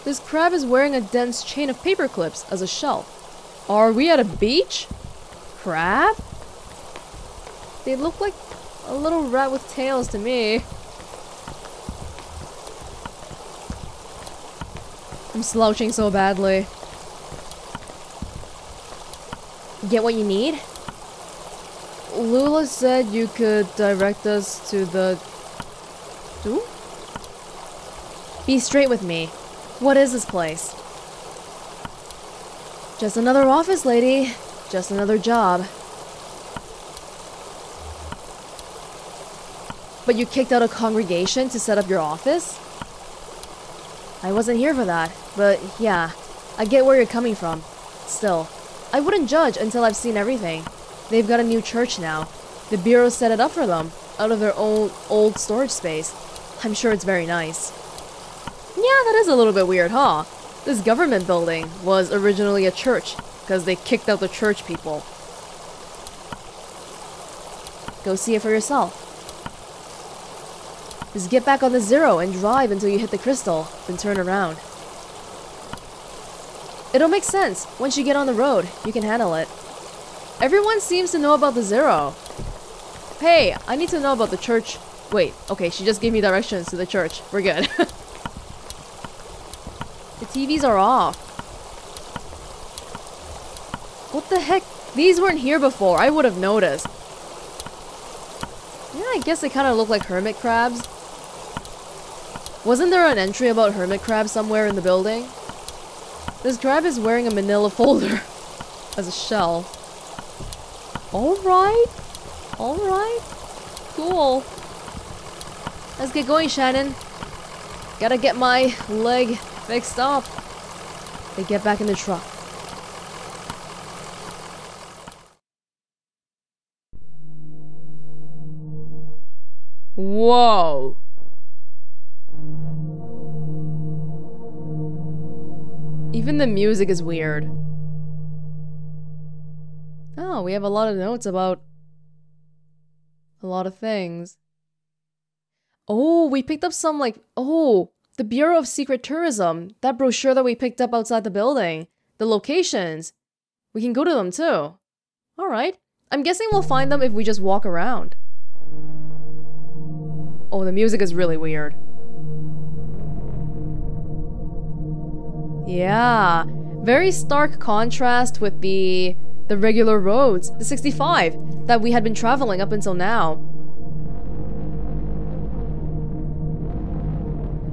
Speaker 1: This crab is wearing a dense chain of paper clips as a shell. Are we at a beach? Crab? They look like a little rat with tails to me. I'm slouching so badly. Get what you need? Lula said you could direct us to the... Who? Be straight with me. What is this place? Just another office, lady. Just another job. But you kicked out a congregation to set up your office? I wasn't here for that, but yeah, I get where you're coming from. Still, I wouldn't judge until I've seen everything. They've got a new church now. The Bureau set it up for them, out of their own old storage space. I'm sure it's very nice. Yeah, that is a little bit weird, huh? This government building was originally a church, because they kicked out the church people. Go see it for yourself. Just get back on the zero and drive until you hit the crystal, then turn around. It'll make sense. Once you get on the road, you can handle it. Everyone seems to know about the zero. Hey, I need to know about the church. Wait, okay, she just gave me directions to the church. We're good. The TVs are off. What the heck? These weren't here before. I would have noticed. Yeah, I guess they kind of look like hermit crabs. Wasn't there an entry about hermit crabs somewhere in the building? This crab is wearing a manila folder as a shell. Alright. Alright. Cool. Let's get going, Shannon. Gotta get my leg fixed up. They get back in the truck. Whoa. Even the music is weird. Oh, we have a lot of notes about a lot of things. Oh, we picked up some like, oh, the Bureau of Secret Tourism. That brochure that we picked up outside the building. The locations. We can go to them too. Alright. I'm guessing we'll find them if we just walk around. Oh, the music is really weird. Yeah. Very stark contrast with the regular roads. The 65 that we had been traveling up until now.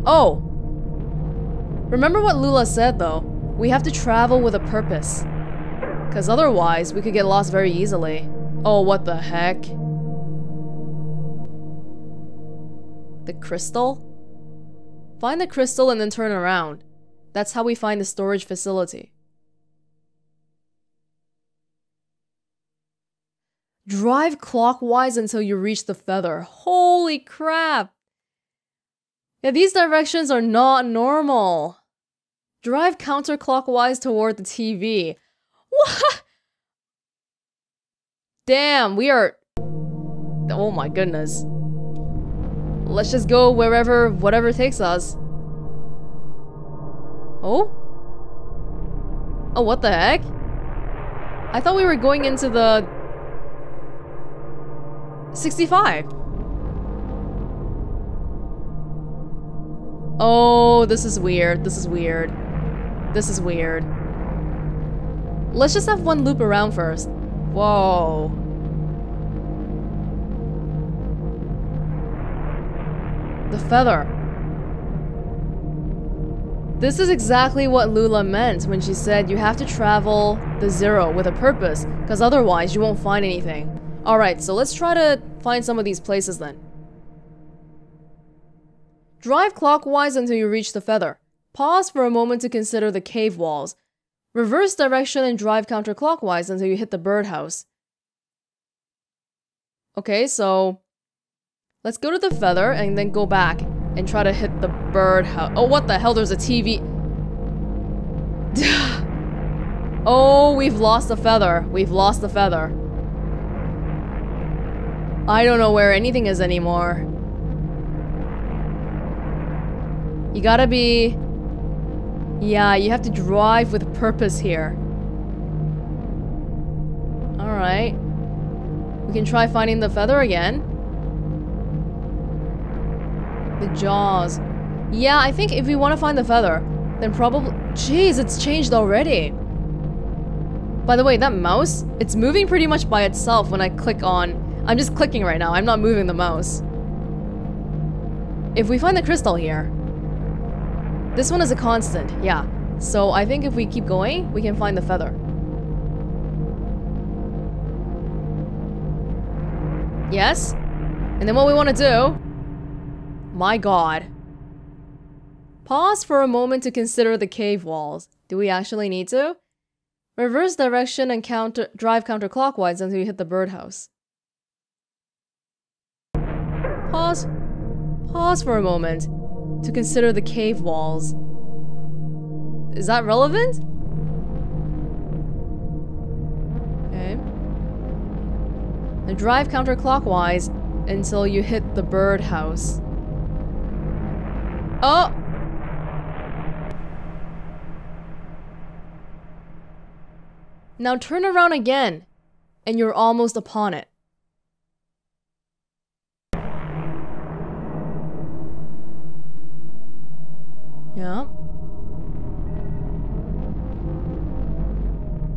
Speaker 1: Oh. Remember what Lula said though. We have to travel with a purpose. Because otherwise, we could get lost very easily. Oh, what the heck? The crystal? Find the crystal and then turn around. That's how we find the storage facility. Drive clockwise until you reach the feather. Holy crap! Yeah, these directions are not normal. Drive counterclockwise toward the TV. What? Damn, we are... Oh my goodness. let's just go wherever, whatever takes us. Oh? Oh, what the heck? I thought we were going into the 65. Oh, this is weird. This is weird. This is weird. Let's just have one loop around first. Whoa. The feather. This is exactly what Lula meant when she said you have to travel the zero with a purpose, because otherwise you won't find anything. Alright, so let's try to find some of these places then. Drive clockwise until you reach the feather. Pause for a moment to consider the cave walls. Reverse direction and drive counterclockwise until you hit the birdhouse. Okay, so let's go to the feather and then go back and try to hit the birdhouse. Oh, what the hell? There's a TV. Oh, we've lost the feather. We've lost the feather. I don't know where anything is anymore. You gotta be... Yeah, you have to drive with purpose here. Alright. We can try finding the feather again. The jaws. Yeah, I think if we want to find the feather, then probably... Jeez, it's changed already. By the way, that mouse, it's moving pretty much by itself when I click on... I'm just clicking right now, I'm not moving the mouse. If we find the crystal here... This one is a constant, yeah. So I think if we keep going, we can find the feather. Yes? And then what we want to do... My god. Pause for a moment to consider the cave walls. Do we actually need to? Reverse direction and drive counterclockwise until you hit the birdhouse. Pause. Pause for a moment to consider the cave walls. Is that relevant? Okay. Then drive counterclockwise until you hit the birdhouse. Oh! Now turn around again, and you're almost upon it. Yeah.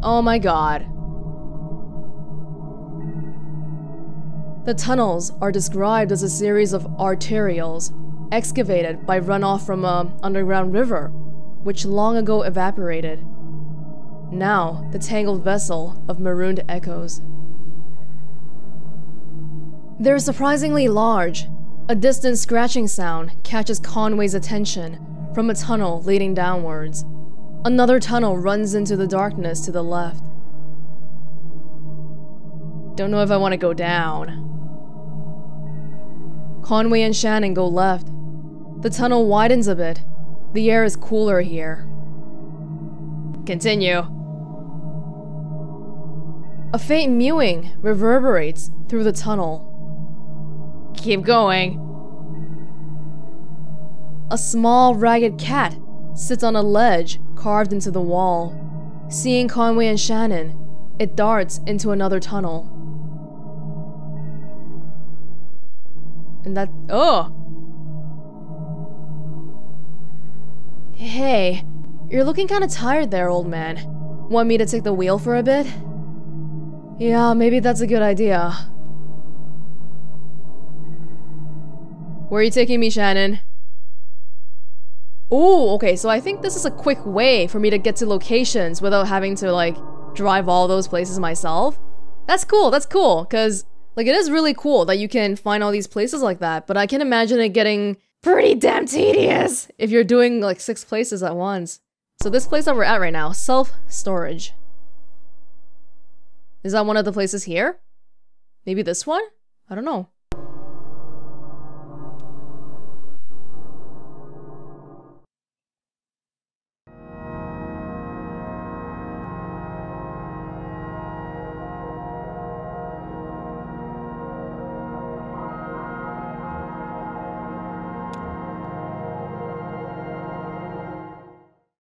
Speaker 1: Oh my god. The tunnels are described as a series of arterials excavated by runoff from an underground river, which long ago evaporated. Now, the tangled vessel of marooned echoes. They're surprisingly large. A distant scratching sound catches Conway's attention from a tunnel leading downwards. Another tunnel runs into the darkness to the left. Don't know if I want to go down. Conway and Shannon go left. The tunnel widens a bit. The air is cooler here. Continue. A faint mewing reverberates through the tunnel. Keep going. A small, ragged cat sits on a ledge carved into the wall. Seeing Conway and Shannon, it darts into another tunnel. And that... Oh! Hey, you're looking kinda tired there, old man. Want me to take the wheel for a bit? Yeah, maybe that's a good idea. Where are you taking me, Shannon? Ooh, okay, so I think this is a quick way for me to get to locations without having to, like, drive all those places myself. That's cool, because, like, it is really cool that you can find all these places like that, but I can imagine it getting pretty damn tedious if you're doing, like, 6 places at once. So this place that we're at right now, self-storage. Is that one of the places here? Maybe this one? I don't know.